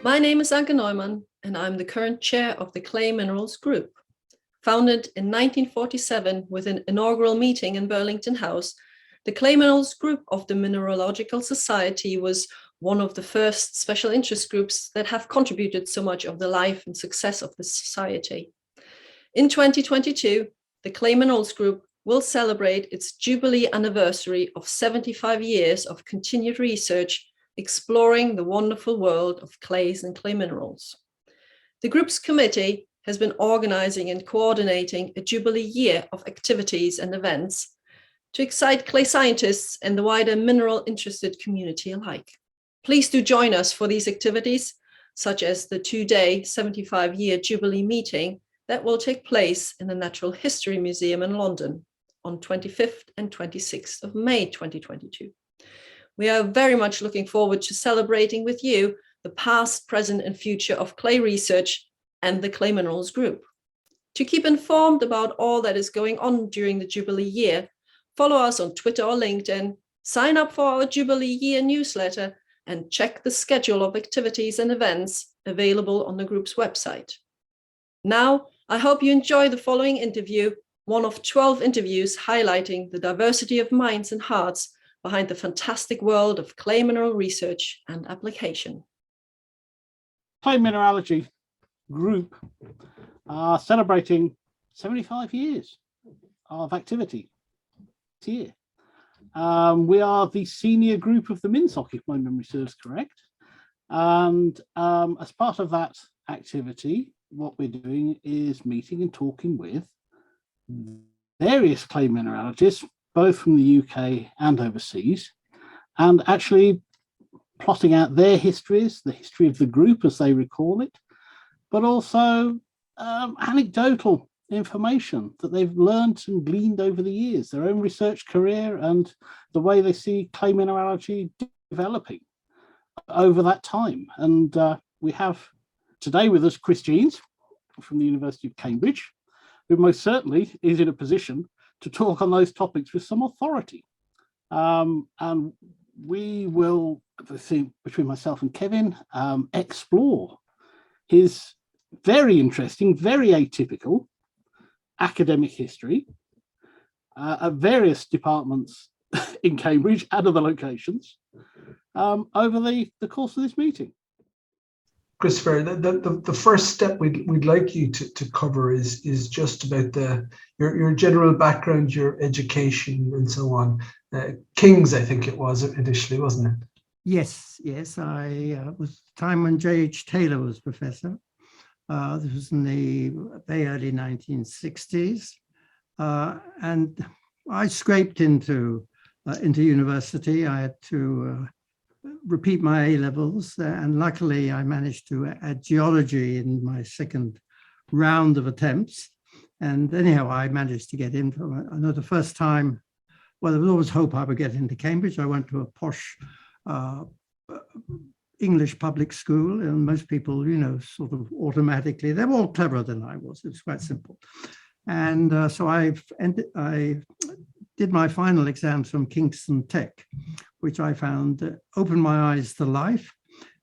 My name is Anke Neumann, and I'm the current chair of the Clay Minerals Group. Founded in 1947 with an inaugural meeting in Burlington House, the Clay Minerals Group of the Mineralogical Society was one of the first special interest groups that have contributed so much of the life and success of the society. In 2022, the Clay Minerals Group will celebrate its Jubilee anniversary of 75 years of continued research exploring the wonderful world of clays and clay minerals. The group's committee has been organizing and coordinating a Jubilee year of activities and events to excite clay scientists and the wider mineral-interested community alike. Please do join us for these activities, such as the two-day 75-year Jubilee meeting that will take place in the Natural History Museum in London on 25th and 26th of May 2022. We are very much looking forward to celebrating with you the past, present, and future of clay research and the Clay Minerals Group. To keep informed about all that is going on during the Jubilee year, follow us on Twitter or LinkedIn, sign up for our Jubilee year newsletter, and check the schedule of activities and events available on the group's website. Now, I hope you enjoy the following interview, one of 12 interviews highlighting the diversity of minds and hearts behind the fantastic world of clay mineral research and application. Clay Mineralogy Group are celebrating 75 years of activity this year. We are the senior group of the MinSoc, if my memory serves correct. And as part of that activity, what we're doing is meeting and talking with various clay mineralogists, both from the UK and overseas, and actually plotting out their histories, the history of the group as they recall it, but also anecdotal information that they've learned and gleaned over the years, their own research career and the way they see clay mineralogy developing over that time. And we have today with us Chris Jeans from the University of Cambridge, who most certainly is in a position to talk on those topics with some authority. And we will, between myself and Kevin, explore his very interesting, very atypical academic history at various departments in Cambridge and other locations over the course of this meeting. Christopher, the first step we'd like you to cover is just about your general background, your education, and so on. King's, I think it was initially, wasn't it? Yes. I was time when J.H. Taylor was professor. This was in the very early 1960s, and I scraped into university. I had to repeat my A-levels, and luckily I managed to add geology in my second round of attempts. And anyhow, I managed to get in. I know the first time, well, there was always hope I would get into Cambridge. I went to a posh English public school, and most people, sort of automatically, they're more cleverer than I was. It was quite simple. And so I did my final exams from Kingston Tech, which I found opened my eyes to life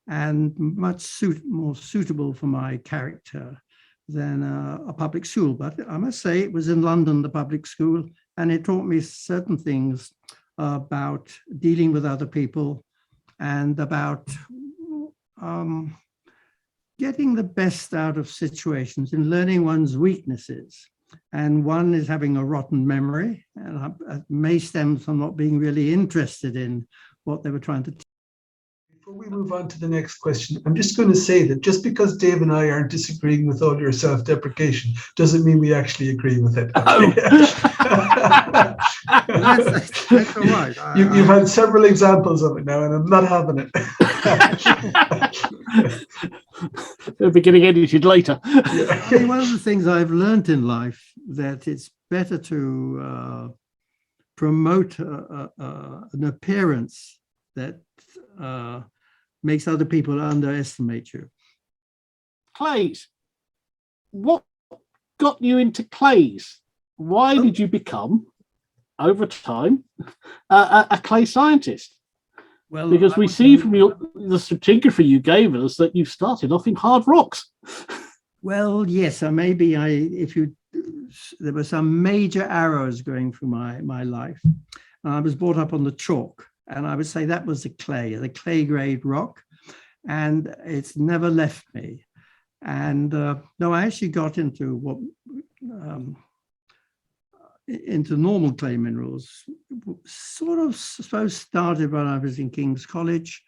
and much more suitable for my character than a public school. But I must say it was in London, the public school, and it taught me certain things about dealing with other people and about getting the best out of situations and learning one's weaknesses. And one is having a rotten memory, and it may stem from not being really interested in what they were trying to teach. Before we move on to the next question, I'm just going to say that just because Dave and I aren't disagreeing with all your self-deprecation doesn't mean we actually agree with it. Oh. That's all right. You've had several examples of it now, and I'm not having it. They'll be getting edited later. I mean, one of the things I've learned in life that it's better to promote an appearance that makes other people underestimate you. Clays. What got you into clays? Why did you become, over time, a clay scientist? Well, Because we see from the stratigraphy you gave us that you started off in hard rocks. Well, yes, maybe there were some major arrows going through my life. I was brought up on the chalk, and I would say that was the clay grade rock, and it's never left me. And no, I actually got into into normal clay minerals, sort of started when I was in King's College,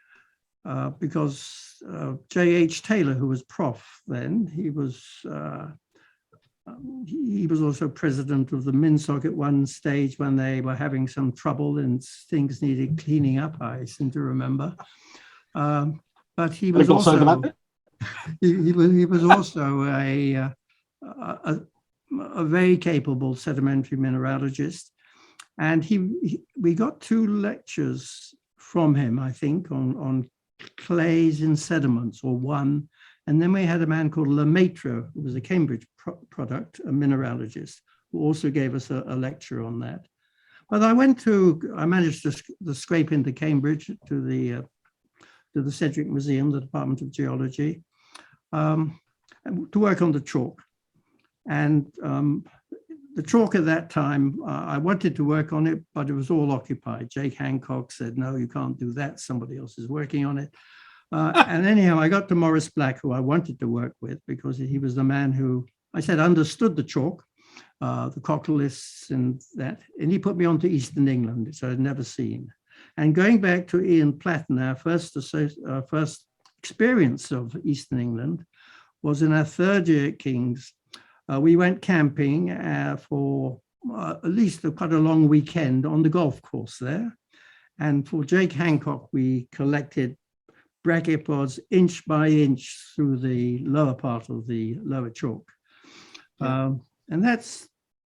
because J.H. Taylor, who was prof then, he was also president of the MinSoc at one stage when they were having some trouble and things needed cleaning up, I seem to remember. But he was also he was also a very capable sedimentary mineralogist, and we got 2 lectures from him, I think, on clays in sediments, or one, and then we had a man called Lemaitre, who was a Cambridge product, a mineralogist, who also gave us a lecture on that. But I managed to scrape into Cambridge to the Sedgwick Museum, the Department of Geology, to work on the chalk. And the chalk at that time, I wanted to work on it, but it was all occupied. Jake Hancock said, no, you can't do that. Somebody else is working on it. And anyhow, I got to Maurice Black, who I wanted to work with, because he was the man who, I said, understood the chalk, the coccoliths and that. And he put me onto Eastern England, which I had never seen. And going back to Ian Platten, our first experience of Eastern England was in our 3rd year at King's. We went camping for at least quite a long weekend on the golf course there. And for Jake Hancock, we collected brachiopods inch by inch through the lower part of the lower chalk. And that's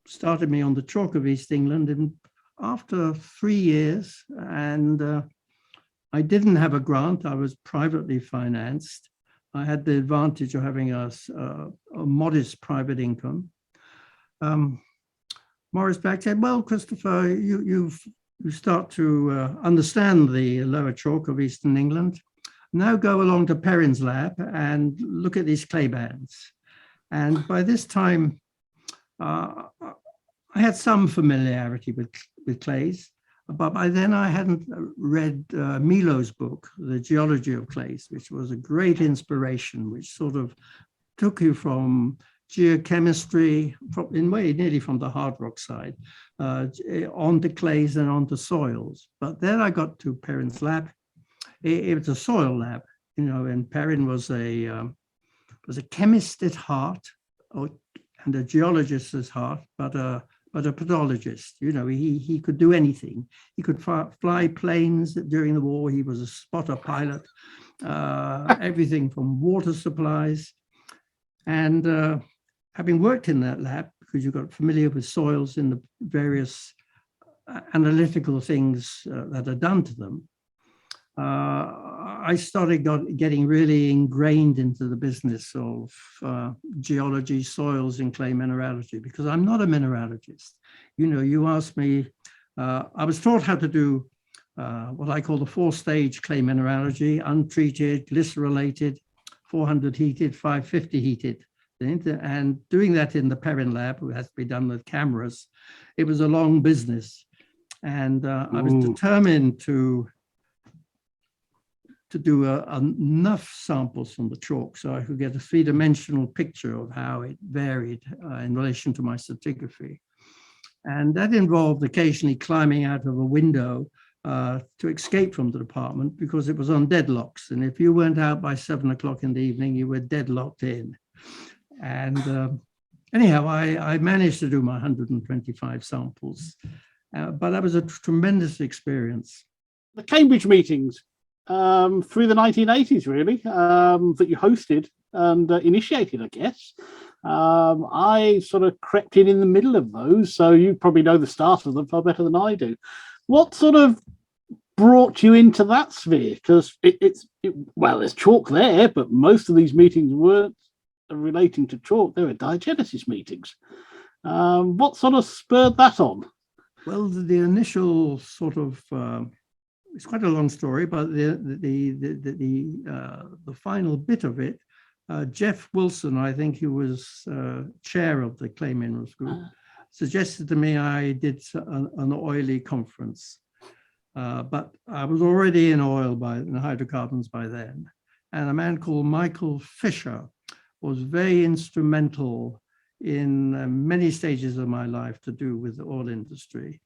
started me on the chalk of East England. And after 3 years, and I didn't have a grant, I was privately financed. I had the advantage of having a modest private income. Maurice Black said, well, Christopher, you start to understand the lower chalk of Eastern England. Now go along to Perrin's lab and look at these clay bands. And by this time, I had some familiarity with clays, but by then I hadn't read Milo's book, The Geology of Clays, which was a great inspiration, which sort of took you from geochemistry, nearly from the hard rock side, onto clays and onto soils. But then I got to Perrin's lab. It was a soil lab, and Perrin was a chemist at heart, and a geologist at heart, but a pedologist. He could do anything. He could fly planes during the war. He was a spotter pilot, everything from water supplies. And having worked in that lab, because you got familiar with soils in the various analytical things that are done to them, I started getting really ingrained into the business of geology, soils, and clay mineralogy, because I'm not a mineralogist. You asked me, I was taught how to do what I call the 4-stage clay mineralogy: untreated, glycerolated, 400 heated, 550 heated. And doing that in the Perrin lab, it has to be done with cameras. It was a long business. And I was determined to do enough samples from the chalk so I could get a 3-dimensional picture of how it varied in relation to my stratigraphy. And that involved occasionally climbing out of a window to escape from the department, because it was on deadlocks. And if you weren't out by 7 o'clock in the evening, you were deadlocked in. And anyhow, I managed to do my 125 samples, but that was a tremendous experience. The Cambridge meetings through the 1980s, really, that you hosted and initiated, I guess. I sort of crept in the middle of those, so you probably know the start of them far better than I do. What sort of brought you into that sphere? Because there's chalk there, but most of these meetings weren't relating to chalk. They were diagenesis meetings. What sort of spurred that on? Well, the initial sort of it's quite a long story, but the final bit of it, Jeff Wilson, I think, who was chair of the Clay Minerals Group, suggested to me I did an oily conference. But I was already in in hydrocarbons by then. And a man called Michael Fisher was very instrumental in many stages of my life to do with the oil industry.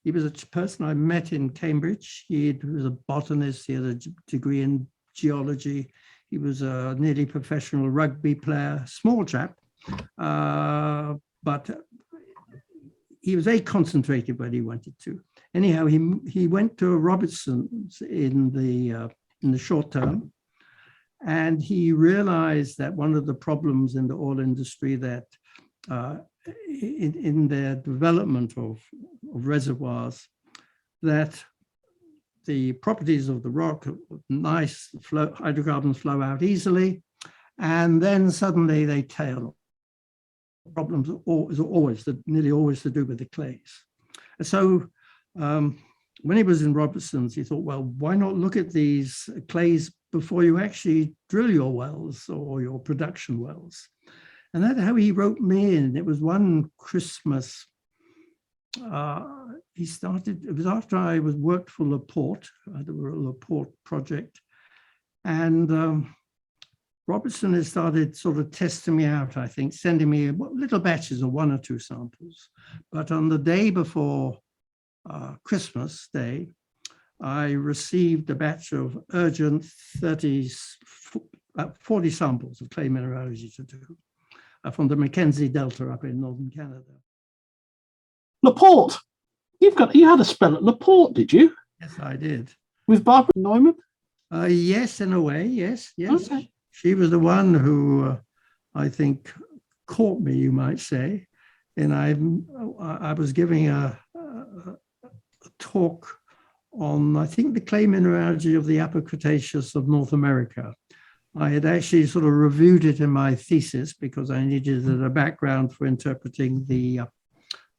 He was a person I met in Cambridge. He was a botanist. He had a degree in geology. He was a nearly professional rugby player, small chap, but he was very concentrated when he wanted to. Anyhow, he went to Robertson's in the short term, and he realized that one of the problems in the oil industry that in their development of reservoirs, that the properties of the rock, nice hydrocarbons flow out easily, and then suddenly they tail off. Problems is nearly always to do with the clays. And so when he was in Robertson's, he thought, well, why not look at these clays before you actually drill your wells or your production wells? And that's how he wrote me in. It was one Christmas. It was after I worked for Laporte, the Laporte project. And Robertson has started sort of testing me out, I think, sending me little batches of 1 or 2 samples. But on the day before Christmas Day, I received a batch of urgent 40 samples of clay mineralogy to do from the Mackenzie Delta up in northern Canada. Laporte. You had a spell at Laporte, did you? Yes, I did. With Barbara Neumann? Yes, in a way, yes. Okay. She was the one who I think caught me, you might say. And I was giving a talk on, I think, the clay mineralogy of the Upper Cretaceous of North America. I had actually sort of reviewed it in my thesis because I needed a background for interpreting the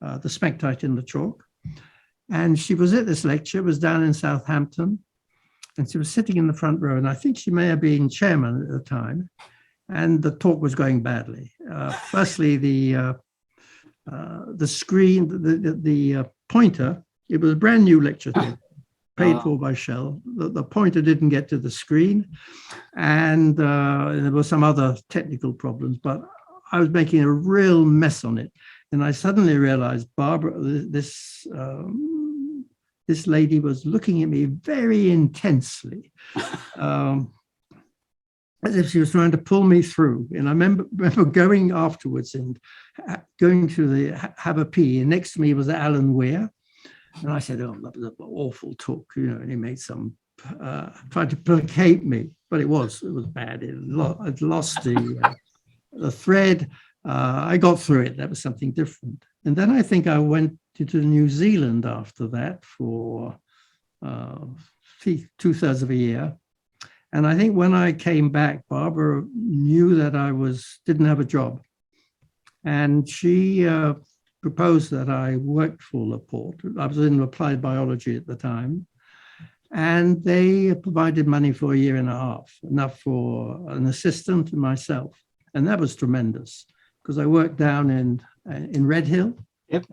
smectite in the chalk. And she was at this lecture, was down in Southampton, and she was sitting in the front row, and I think she may have been chairman at the time, and the talk was going badly. Firstly, the screen, the pointer, it was a brand new lecture theatre, paid for by Shell. The pointer didn't get to the screen, and there were some other technical problems, but I was making a real mess on it. And I suddenly realized Barbara, this lady was looking at me very intensely, as if she was trying to pull me through. And I remember going afterwards and going to have a pee, and next to me was Alan Weir. And I said, oh, that was an awful talk, and he made some, tried to placate me, but it was bad. I'd lost the thread. I got through it. That was something different. And then I think I went to New Zealand after that for 2/3 of a year. And I think when I came back, Barbara knew that I didn't have a job. And she proposed that I worked for Laporte. I was in applied biology at the time. And they provided money for a year and a half, enough for an assistant and myself. And that was tremendous, because I worked down in Red Hill. Yep.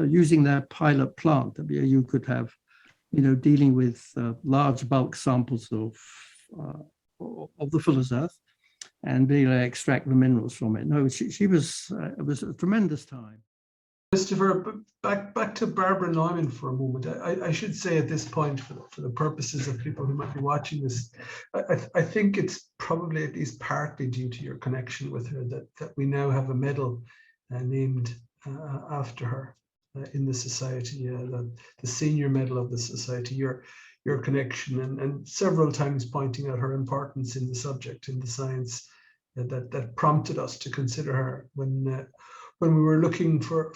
Using their pilot plant that you could have, dealing with large bulk samples of the Fuller's Earth and be able to extract the minerals from it. No, it was a tremendous time. Christopher, back to Barbara Neumann for a moment. I should say at this point, for the purposes of people who might be watching this, I think it's probably at least partly due to your connection with her that we now have a medal named after her in the society, the senior medal of the society. Your connection and several times pointing out her importance in the subject, in the science, that prompted us to consider her when we were looking for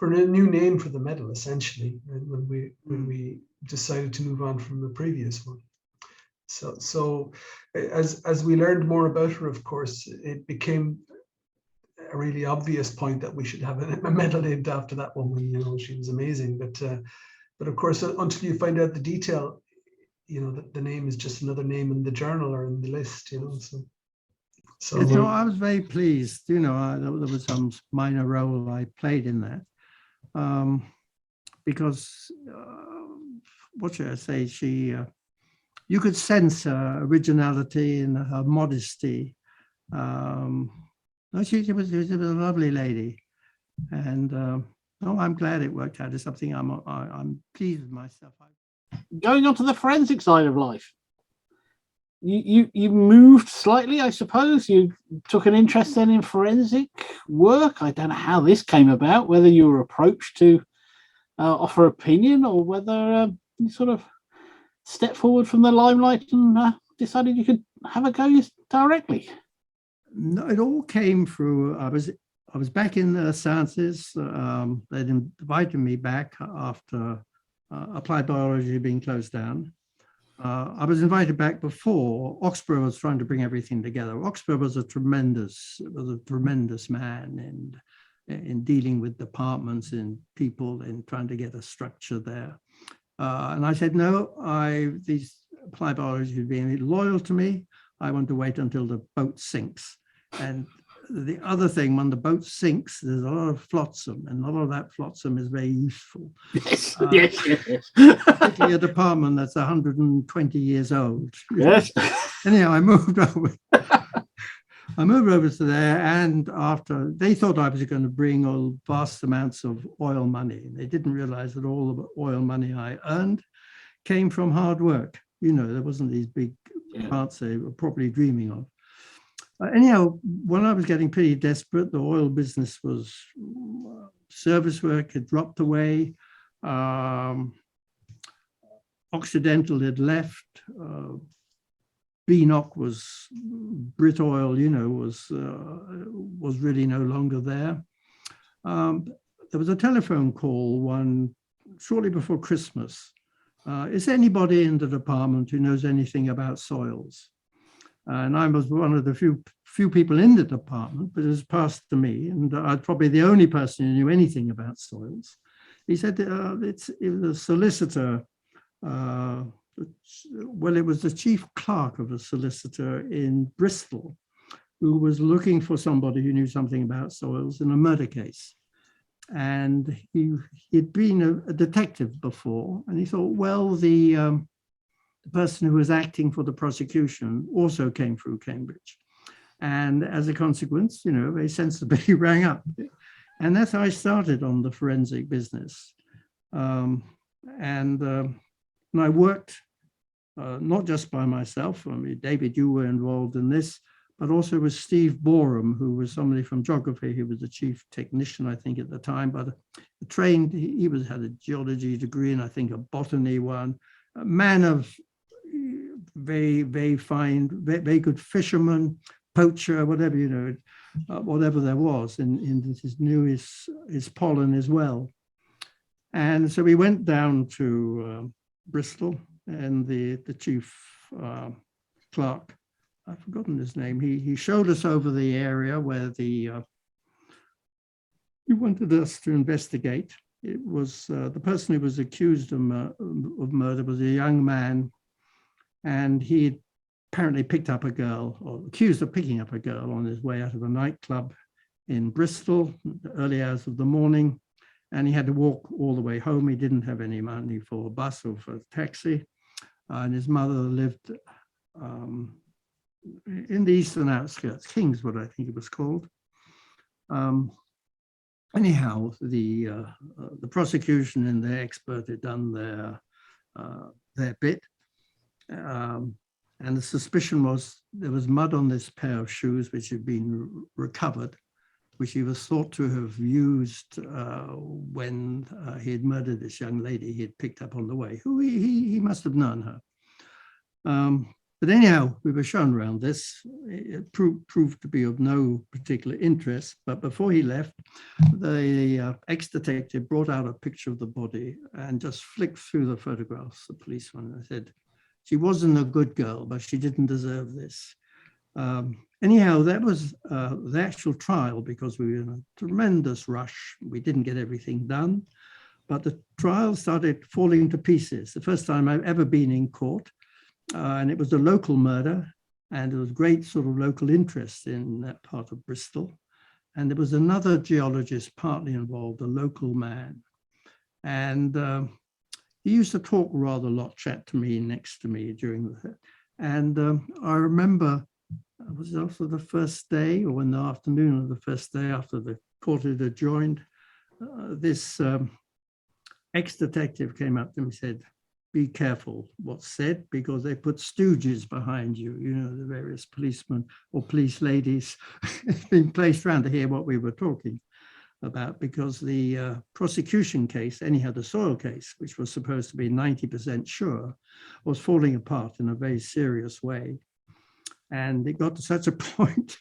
a new name for the medal, essentially, and when we decided to move on from the previous one. So as we learned more about her, of course, it became a really obvious point that we should have a medal named after that woman. She was amazing. But But of course, until you find out the detail, the name is just another name in the journal or in the list, So And so I was very pleased, there was some minor role I played in that, because what should I say, you could sense her originality and her modesty. No, she was a lovely lady, and I'm glad it worked out. It's something I'm pleased with myself. Going on to the forensic side of life, you moved slightly, I suppose. You took an interest then in forensic work. I don't know how this came about, whether you were approached to offer opinion or whether you sort of stepped forward from the limelight and decided you could have a go directly. No, it all came through. I was back in the sciences. They'd invited me back after applied biology being closed down. I was invited back before. Oxborough was trying to bring everything together. Oxborough was a tremendous man in dealing with departments and people and trying to get a structure there. And I said, no, these applied biology are being loyal to me. I want to wait until the boat sinks. And the other thing, when the boat sinks, there's a lot of flotsam, and a lot of that flotsam is very useful. Yes, yes. Particularly a department that's 120 years old. Yes. Anyhow, I moved over. To there, and after they thought I was going to bring vast amounts of oil money. They didn't realize that all the oil money I earned came from hard work. There wasn't these big parts they were probably dreaming of. Anyhow, when I was getting pretty desperate, the oil business was service work had dropped away. Occidental had left. BNOC was Brit Oil, was really no longer there. There was a telephone call shortly before Christmas. Is there anybody in the department who knows anything about soils? And I was one of the few people in the department, but it was passed to me, and I'm probably the only person who knew anything about soils. He said it was a solicitor. It was the chief clerk of a solicitor in Bristol who was looking for somebody who knew something about soils in a murder case. And he'd been a detective before, and he thought, well, the person who was acting for the prosecution also came through Cambridge. And as a consequence, they sensibly rang up. And that's how I started on the forensic business. And I worked not just by myself. I mean, David, you were involved in this, but also with Steve Boreham, who was somebody from geography. He was the chief technician, I think, at the time, but trained, he had a geology degree and I think a botany one, a man of very, very fine, very good fisherman, poacher, whatever, whatever there was in his knew his pollen as well. And so we went down to Bristol, and the chief clerk, I've forgotten his name, he showed us over the area where he wanted us to investigate. It was the person who was accused of murder was a young man, and he apparently picked up a girl, or accused of picking up a girl on his way out of a nightclub in Bristol, the early hours of the morning, and he had to walk all the way home. He didn't have any money for a bus or for a taxi, and his mother lived in the eastern outskirts, Kingswood, I think it was called. Anyhow, the prosecution and their expert had done their bit. And the suspicion was there was mud on this pair of shoes which had been recovered, which he was thought to have used when he had murdered this young lady he had picked up on the way, who he must have known her. But anyhow, we were shown around this. It proved to be of no particular interest, but before he left, the ex-detective brought out a picture of the body and just flicked through the photographs, the policeman. I said, she wasn't a good girl, but she didn't deserve this. Anyhow, that was the actual trial, because we were in a tremendous rush. We didn't get everything done. but the trial started falling to pieces. The first time I've ever been in court, and it was a local murder, and there was great sort of local interest in that part of Bristol. And there was another geologist partly involved, a local man. And he used to talk rather a lot, chat to me next to me during the, and I remember it was after the first day or in the afternoon of the first day after the court had adjourned, this ex-detective came up to me and said, be careful what's said, because they put stooges behind you, you know, the various policemen or police ladies being placed around to hear what we were talking about, because the prosecution case, anyhow, the soil case, which was supposed to be 90% sure, was falling apart in a very serious way. And it got to such a point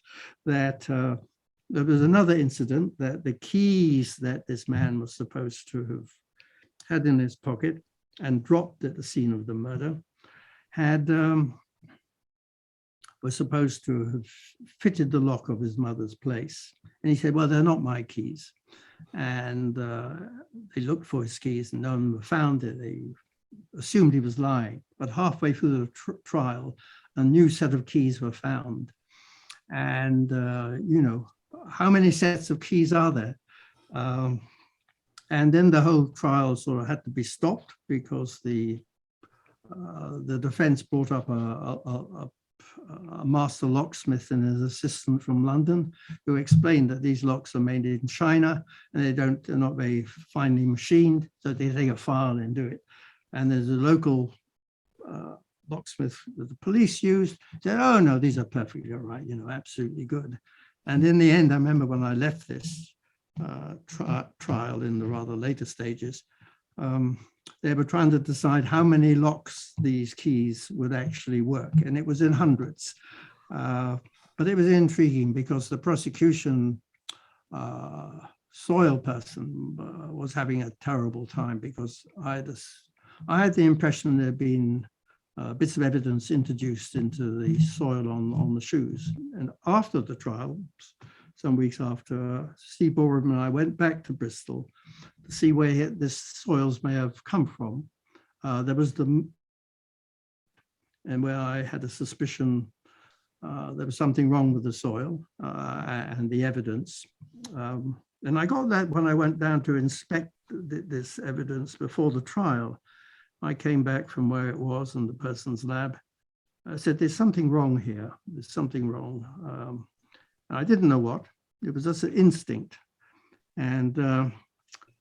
that there was another incident that the keys that this man was supposed to have had in his pocket and dropped at the scene of the murder had was supposed to have fitted the lock of his mother's place. And he said, well, they're not my keys. And they looked for his keys and none were found. They assumed he was lying. But halfway through the trial, a new set of keys were found. And, you know, how many sets of keys are there? And then the whole trial sort of had to be stopped because the defense brought up a master locksmith and his assistant from London who explained that these locks are made in China and they're not very finely machined, so they take a file and do it. And there's a local locksmith that the police used, said, oh no, these are perfectly all right, you know, absolutely good. And in the end, I remember when I left this trial in the rather later stages, they were trying to decide how many locks these keys would actually work, and it was in hundreds. But it was intriguing because the prosecution soil person was having a terrible time, because I had the impression there had been bits of evidence introduced into the soil on the shoes. And after the trial, some weeks after, Steve Borum and I went back to Bristol to see where this soils may have come from. There was and where I had a suspicion there was something wrong with the soil and the evidence. And I got that when I went down to inspect this evidence before the trial. I came back from where it was in the person's lab. I said, there's something wrong here. There's something wrong. I didn't know what. It was just an instinct. And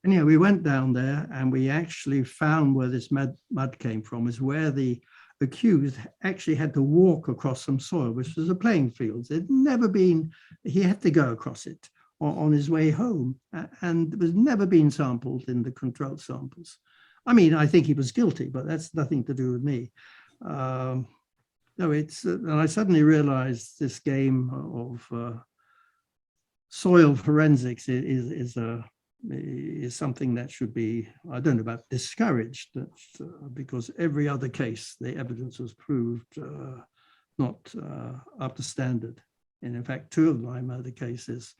anyhow, we went down there and we actually found where this mud came from, is where the accused actually had to walk across some soil, which was a playing field. There'd never been, he had to go across it on his way home, and it was never been sampled in the controlled samples. I mean, I think he was guilty, but that's nothing to do with me. No, it's, and I suddenly realized this game of soil forensics is something that should be, I don't know about discouraged, because every other case, the evidence was proved not up to standard. And in fact, two of my murder cases,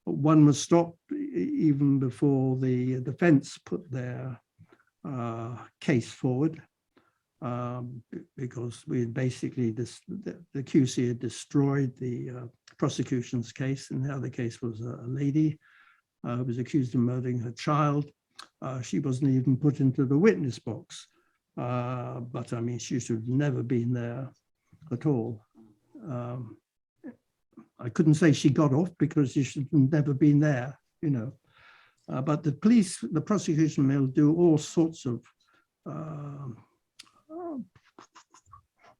one was stopped even before the defense put their case forward, because we had basically, the QC had destroyed the prosecution's case, and the other case was a lady who was accused of murdering her child. She wasn't even put into the witness box, but I mean, she should have never been there at all. I couldn't say she got off because she should have never been there, you know. But the police, the prosecution will do all sorts of,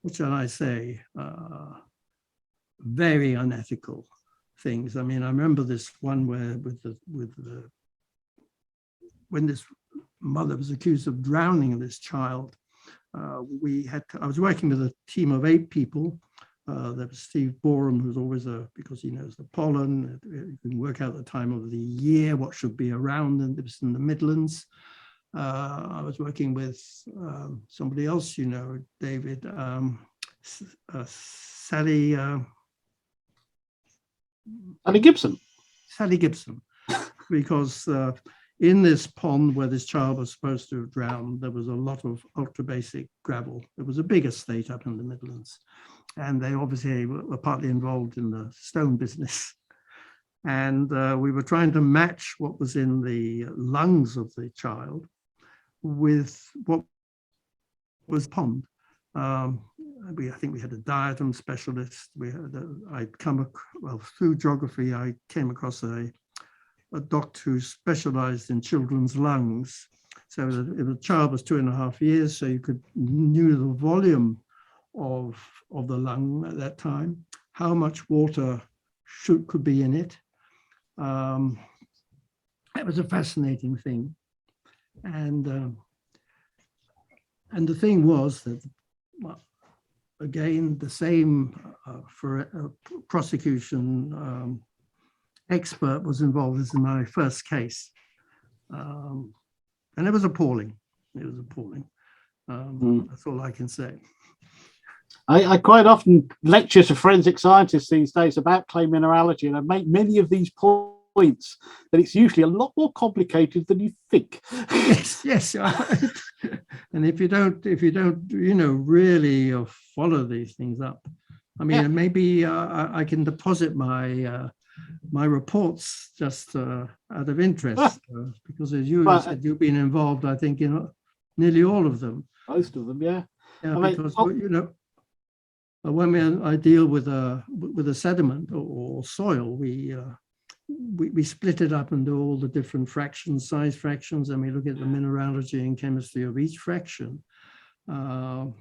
what shall I say, very unethical things. I mean, I remember this one where when this mother was accused of drowning this child, I was working with a team of 8 people. There was Steve Borum, who's always because he knows the pollen, you can work out the time of the year, what should be around, and it was in the Midlands. I was working with somebody else, you know, David, Sally Gibson, because in this pond where this child was supposed to have drowned, there was a lot of ultra basic gravel. It was a big estate up in the Midlands, and they obviously were partly involved in the stone business. And we were trying to match what was in the lungs of the child with what was pond. I think we had a diatom specialist. Through geography, I came across a doctor who specialized in children's lungs. So the child was 2.5 years, so you knew the volume of the lung at that time, how much water could be in it. It was a fascinating thing. And the thing was that, well, again, the same for a prosecution expert was involved as in my first case. And it was appalling. It was appalling. That's all I can say. I quite often lecture to forensic scientists these days about clay mineralogy, and I make many of these points that it's usually a lot more complicated than you think. Yes. And if you don't, really follow these things up, I mean, maybe I can deposit my reports just out of interest, because as you said, you've been involved, I think, in nearly all of them. Most of them, yeah. Because when I deal with a sediment or soil, we split it up into all the different fractions, size fractions, and we look at the mineralogy and chemistry of each fraction. And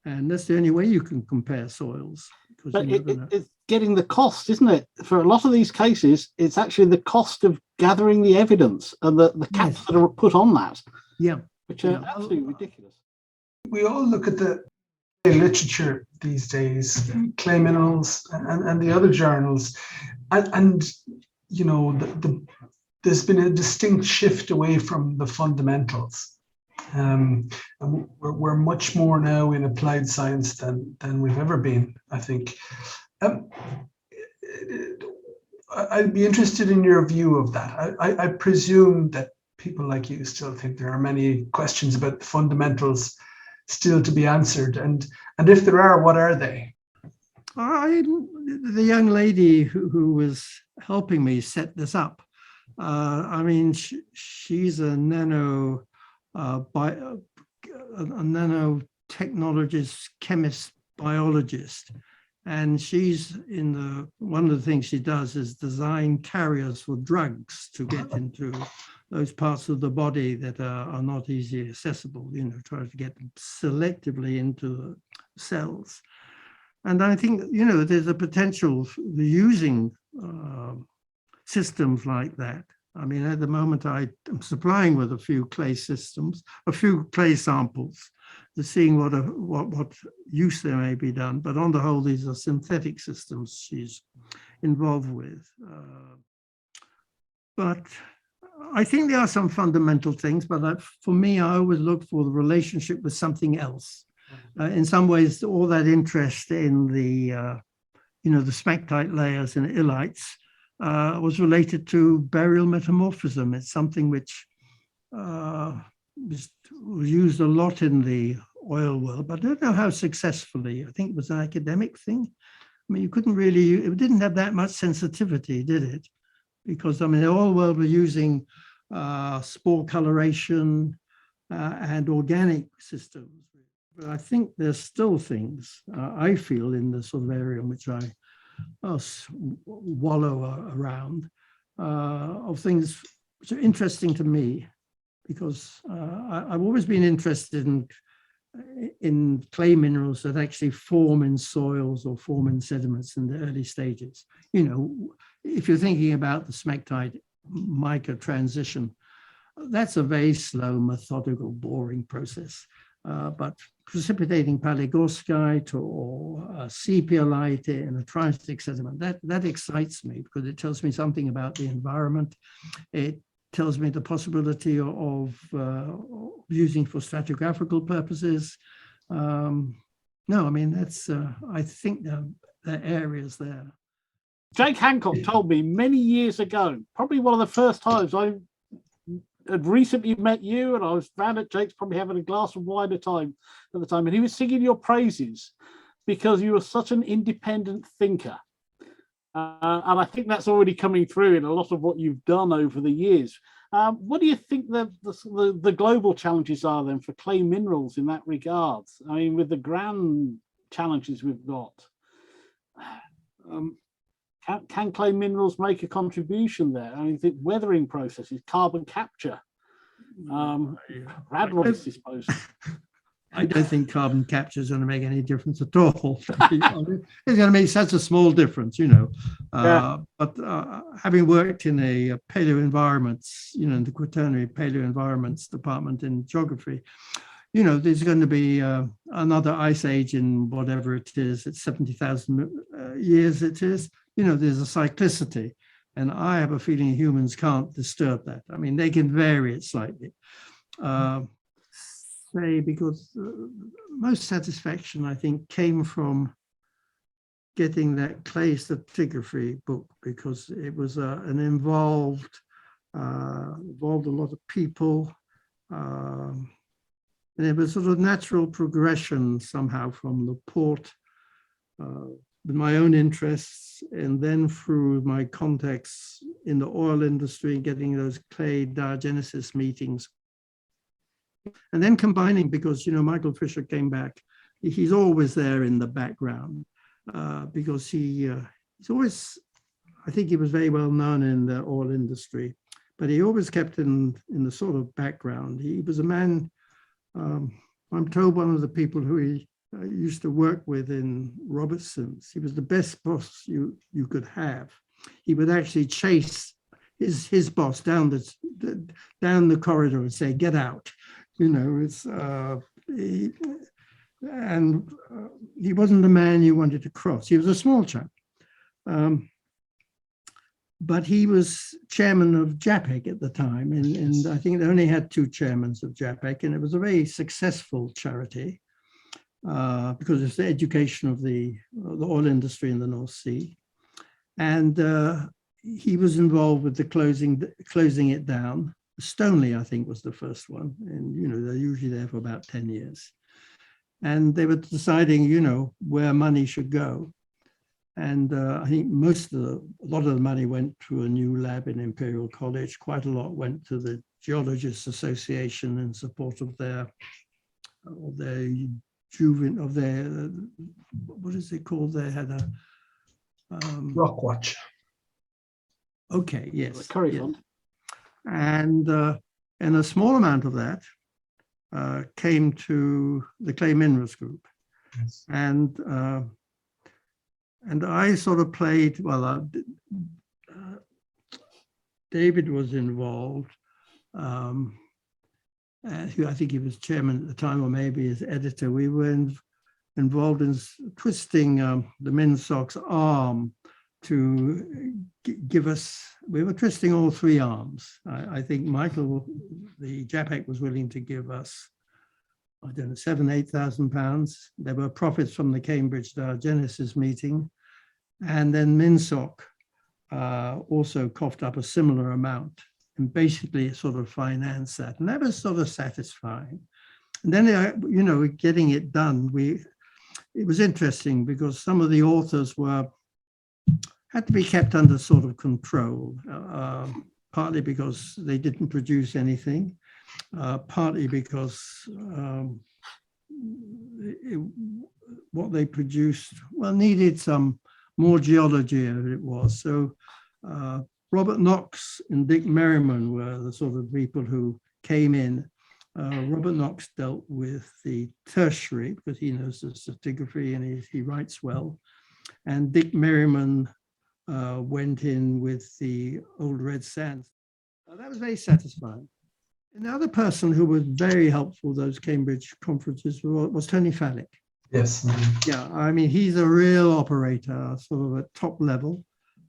that's the only way you can compare soils. But it's getting the cost, isn't it? For a lot of these cases, it's actually the cost of gathering the evidence and the caps that are put on that. Yeah. Which are absolutely ridiculous. We all look at the literature these days, clay minerals and the other journals, and there's been a distinct shift away from the fundamentals. And we're much more now in applied science than we've ever been, I think. I'd be interested in your view of that. I presume that people like you still think there are many questions about the fundamentals still to be answered, and if there are, what are they? The young lady who was helping me set this up, she's a nanotechnologist, chemist, biologist, and she's one of the things she does is design carriers for drugs to get into those parts of the body that are not easily accessible, try to get them selectively into the cells. And I think, there's a potential for using systems like that. I mean, at the moment, I am supplying with a few clay samples, to seeing what use there may be done. But on the whole, these are synthetic systems she's involved with. But I think there are some fundamental things, but for me, I always look for the relationship with something else. In some ways, all that interest in the smectite layers and illites was related to burial metamorphism. It's something which was used a lot in the oil world, but I don't know how successfully. I think it was an academic thing. I mean, it didn't have that much sensitivity, did it? Because, the oil world were using spore coloration and organic systems. But I think there's still things, I feel, in the sort of area in which I wallow around, of things which are interesting to me, because I've always been interested in clay minerals that actually form in soils or form in sediments in the early stages. If you're thinking about the smectite mica transition, that's a very slow, methodical, boring process. But precipitating palygorskite or sepiolite in a triastic sediment, that excites me, because it tells me something about the environment. It tells me the possibility of using for stratigraphical purposes. That's, I think the areas there. Jake Hancock told me many years ago, probably one of the first times I had recently met you, and I was round at Jake's probably having a glass of wine at the time, and he was singing your praises because you were such an independent thinker. And I think that's already coming through in a lot of what you've done over the years. What do you think the global challenges are then for clay minerals in that regard? I mean, with the grand challenges we've got, can clay minerals make a contribution there? I mean, the weathering processes, carbon capture. Brad, what is this supposed? I don't think carbon capture is going to make any difference at all. It's going to make such a small difference, you know. But having worked in a paleo environments, you know, in the quaternary paleo environments department in geography, you know, there's going to be another ice age in whatever it is, it's 70,000 years it is. You know, there's a cyclicity. And I have a feeling humans can't disturb that. I mean, they can vary it slightly. Say because most satisfaction, I think, came from getting that clay stratigraphy book, because it was involved a lot of people. And it was sort of natural progression somehow from the port with my own interests, and then through my contacts in the oil industry, getting those clay diagenesis meetings. And then combining, because, you know, Michael Fisher came back, he's always there in the background because he's always, I think he was very well known in the oil industry, but he always kept in the sort of background. He was a man, I'm told, one of the people who he used to work with in Robertson's. He was the best boss you could have. He would actually chase his boss down the corridor and say, "Get out." You know, he wasn't the man you wanted to cross. He was a small chap. But he was chairman of JAPEC at the time. And I think they only had 2 chairmen of JAPEC. And it was a very successful charity because it's the education of the oil industry in the North Sea. And he was involved with the closing it down. Stoneleigh, I think, was the first one. And, you know, they're usually there for about 10 years. And they were deciding, you know, where money should go. And I think a lot of the money went to a new lab in Imperial College. Quite a lot went to the Geologists Association in support of their what is it called? They had a Rock Watch. Okay, yes. The Curry Fund. And a small amount of that came to the Clay Minerals Group. Yes. And I sort of played, David was involved, who I think he was chairman at the time, or maybe his editor. We were involved in twisting the MinSoc's arm to give us, we were twisting all 3 arms. I think Michael, the JAPEC, was willing to give us, I don't know, £8,000. There were profits from the Cambridge Diagenesis meeting. And then MinSoc also coughed up a similar amount and basically sort of financed that. And that was sort of satisfying. And then, you know, getting it done, it was interesting because some of the authors had to be kept under sort of control, partly because they didn't produce anything, partly because what they produced, needed some more geology than it was. So Robert Knox and Dick Merriman were the sort of people who came in. Robert Knox dealt with the tertiary because he knows the stratigraphy and he writes well. And Dick Merriman went in with the old red sands. That was very satisfying. Another person who was very helpful those Cambridge conferences was Tony Fallick. Yes. Yeah, I mean, he's a real operator, sort of at top level,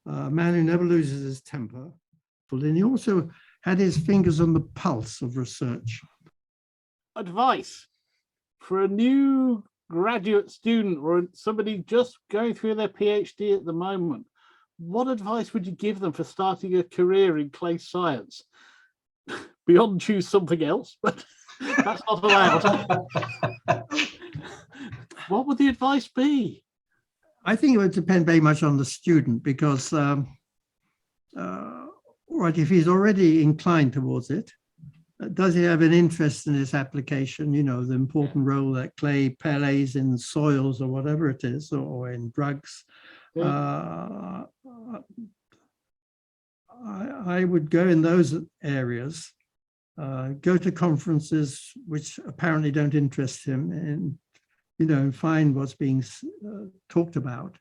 a man who never loses his temper. And he also had his fingers on the pulse of research. Advice for a new graduate student or somebody just going through their PhD at the moment. What advice would you give them for starting a career in clay science? beyond choose something else, but that's not allowed. What would the advice be? I think it would depend very much on the student because, right, if he's already inclined towards it, does he have an interest in its application? You know, the important role that clay plays in soils or whatever it is, or in drugs. Yeah. I would go in those areas, go to conferences which apparently don't interest him, and you know, find what's being talked about.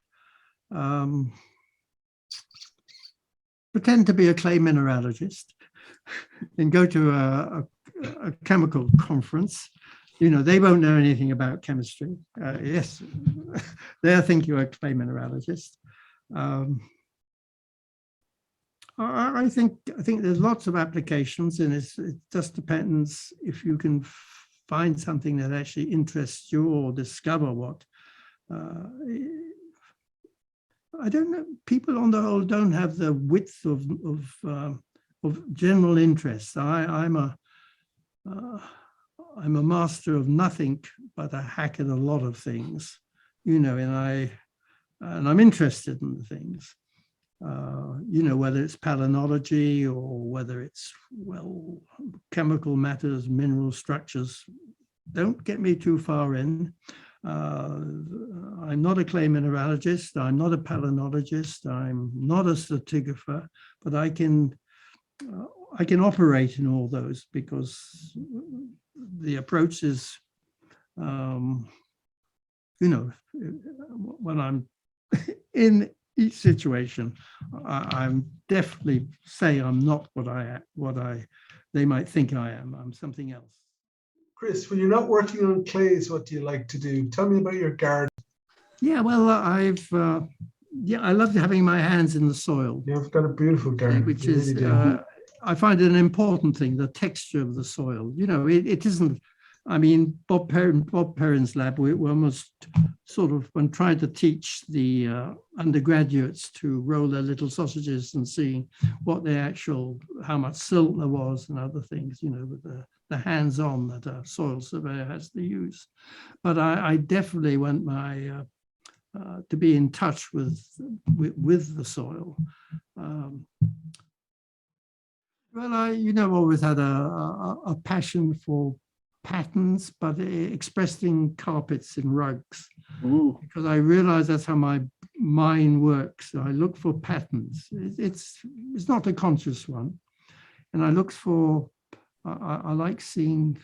Pretend to be a clay mineralogist and go to a chemical conference. You know, they won't know anything about chemistry. Yes, they'll think you're a clay mineralogist. I think there's lots of applications, and it just depends if you can find something that actually interests you or discover what. I don't know. People on the whole don't have the width of general interest. I'm a master of nothing but a hack at a lot of things, you know, and I'm interested in the things. You know, whether it's palynology or whether it's, well, chemical matters, mineral structures, don't get me too far in. I'm not a clay mineralogist, I'm not a palynologist, I'm not a stratigrapher, but I can operate in all those because the approach is, you know, when I'm in each situation, I'm definitely say I'm not what they might think I am. I'm something else. Chris, when you're not working on clays, what do you like to do? Tell me about your garden. Yeah, well, I love having my hands in the soil. You've got a beautiful garden, which you is, really do. I find it an important thing, the texture of the soil. You know, it isn't, I mean, Bob Perrin's lab, we almost sort of, when trying to teach the undergraduates to roll their little sausages and seeing what the actual, how much silt there was and other things, you know, with the hands-on that a soil surveyor has to use. But I definitely want my, to be in touch with the soil. Well, I, you know, always had a passion for patterns, but expressed in carpets and rugs. Ooh. Because I realize that's how my mind works. I look for patterns. It's not a conscious one, and I look for. I like seeing.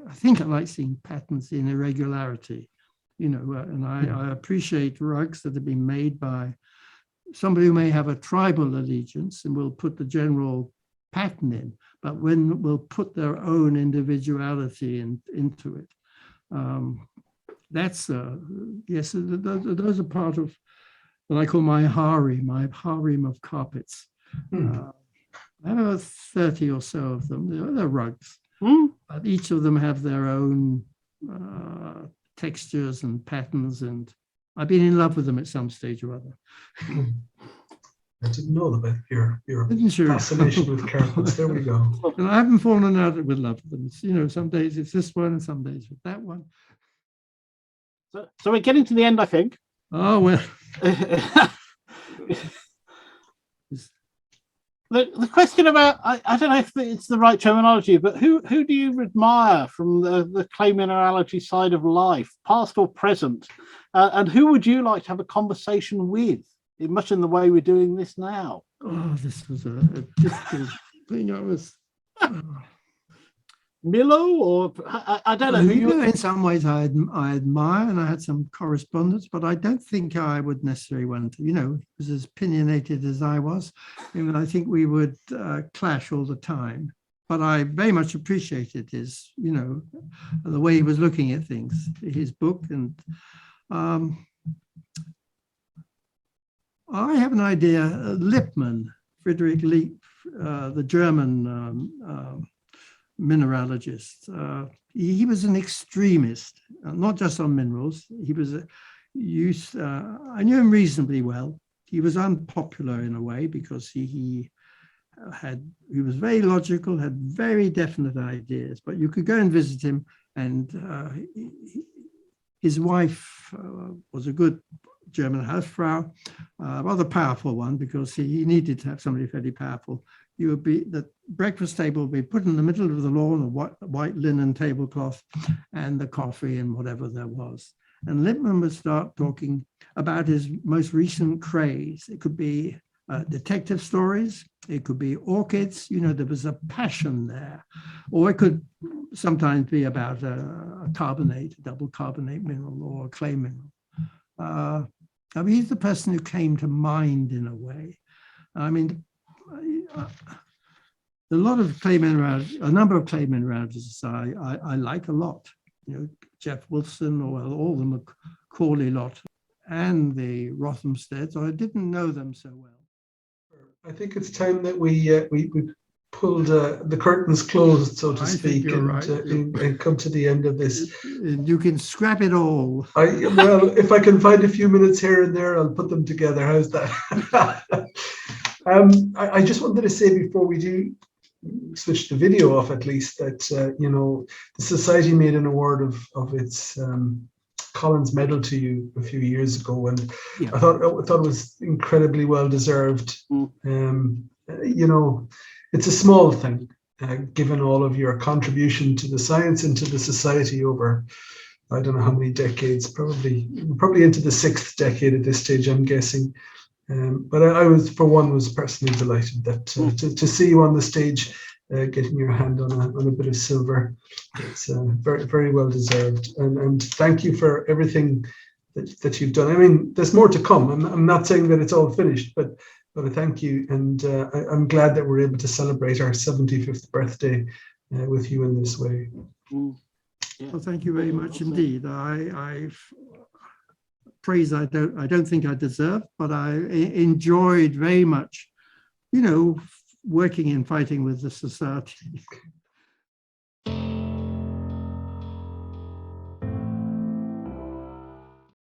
I think I like seeing patterns in irregularity, you know, and I appreciate rugs that have been made by somebody who may have a tribal allegiance and will put the general pattern in, but when will put their own individuality into it. That's yes, those are part of what I call my harem of carpets. I have about 30 or so of them. They're rugs, but each of them have their own textures and patterns, and I've been in love with them at some stage or other. I didn't know about your Sure. fascination with carpets. There we go. And I haven't fallen out with love with them. It's, you know, some days it's this one and some days with that one. So we're getting to the end, I think. Oh, well. The question about, I don't know if it's the right terminology, but who do you admire from the clay mineralogy side of life, past or present? And who would you like to have a conversation with, much in the way we're doing this now? Oh, this was a difficult thing. I was... Milo, or I don't know. You know, in some ways I admire, and I had some correspondence, but I don't think I would necessarily want to, you know, he was as opinionated as I was. And I think we would clash all the time. But I very much appreciated his, you know, the way he was looking at things, his book. And I have an idea, Lippmann, Friedrich Lipp, the German mineralogist. He was an extremist, not just on minerals. He was I knew him reasonably well. He was unpopular in a way because he he was very logical, had very definite ideas, but you could go and visit him, and his wife was a good German Hausfrau, rather powerful one, because he needed to have somebody fairly powerful. The breakfast table would be put in the middle of the lawn, a white linen tablecloth, and the coffee and whatever there was. And Lippmann would start talking about his most recent craze. It could be detective stories, it could be orchids, there was a passion there. Or it could sometimes be about a carbonate, a double carbonate mineral, or a clay mineral. I mean, he's the person who came to mind in a way. I mean, a lot of clay mineralogy, a number of clay mineralogists I like a lot. Jeff Wilson, or all the Macaulay lot, and the Rothamsteds. I didn't know them so well. I think it's time that we pulled the curtains closed, so to speak, and come to the end of this. You can scrap it all. Well, if I can find a few minutes here and there, I'll put them together. How's that? I just wanted to say before we do switch the video off, at least, that the Society made an award of its Collins Medal to you a few years ago, and yeah. I thought it was incredibly well deserved. It's a small thing, given all of your contribution to the science and to the society over, I don't know how many decades, probably into the 6th decade at this stage, I'm guessing. But I was personally delighted that to see you on the stage, getting your hand on a bit of silver. It's very, very well deserved. And thank you for everything that you've done. I mean, there's more to come. I'm not saying that it's all finished, but a thank you. And I'm glad that we're able to celebrate our 75th birthday with you in this way. Yeah. Well, thank you very much indeed. Praise I don't think I deserve, but I enjoyed very much, working and fighting with the society.